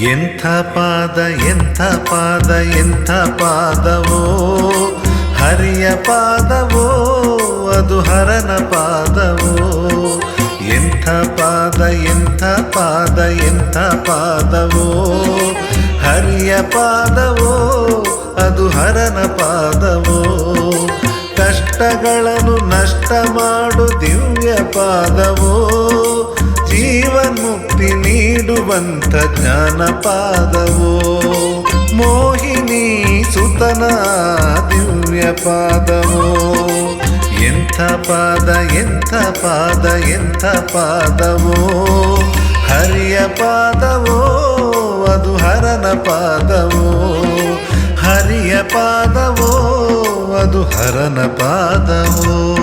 ಎಂಥ ಪಾದ ಎಂಥ ಪಾದ ಎಂಥ ಪಾದವೋ, ಹರಿಯ ಪಾದವೋ ಅದು ಹರನ ಪಾದವೋ. ಎಂಥ ಪಾದ ಎಂಥ ಪಾದ ಎಂಥ ಪಾದವೋ, ಹರಿಯ ಪಾದವೋ ಅದು ಹರನ ಪಾದವೋ. ಕಷ್ಟಗಳನ್ನು ನಷ್ಟ ಮಾಡು ದಿವ್ಯ ಪಾದವೋ, ಜೀವನ್ಮುಕ್ತಿ ನೀಡುವಂಥ ಜ್ಞಾನ ಪಾದವೋ. ಮೋಹಿನಿ ಸುತನ ದಿವ್ಯ ಪಾದವೋ. ಎಂಥ ಪಾದ ಎಂಥ ಪಾದ ಎಂಥ ಪಾದವೋ, ಹರಿಯ ಪಾದವೋ ಅದು ಹರನ ಪಾದವೋ. ಹರಿಯ ಪಾದವೋ ಅದು ಹರನ ಪಾದವೋ.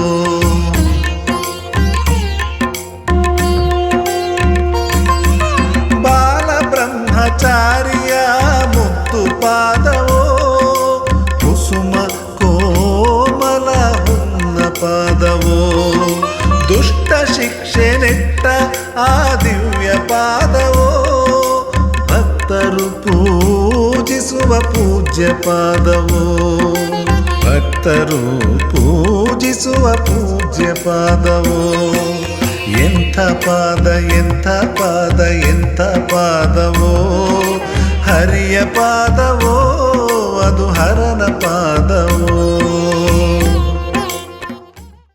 ಬ್ರಹ್ಮಚಾರಿಯ ಮುಕ್ತು ಪಾದವೋ, ಕುಸುಮ ಕೋಮಲ ಹುನ್ನ ಪಾದವೋ. ದುಷ್ಟ ಶಿಕ್ಷೆ ನೆಟ್ಟ ಆ ದಿವ್ಯ ಪಾದವೋ, ಭಕ್ತರು ಪೂಜಿಸುವ ಪೂಜ್ಯ ಪಾದವೋ. ಭಕ್ತರು ಪೂಜಿಸುವ ಪೂಜ್ಯ ಪಾದವೋ. ಎಂಥ ಪಾದ ಎಂಥ ಪಾದ ಎಂಥ ಪಾದವೋ, ಹರಿಯ ಪಾದವೋ ಅದು ಹರನ ಪಾದವೋ.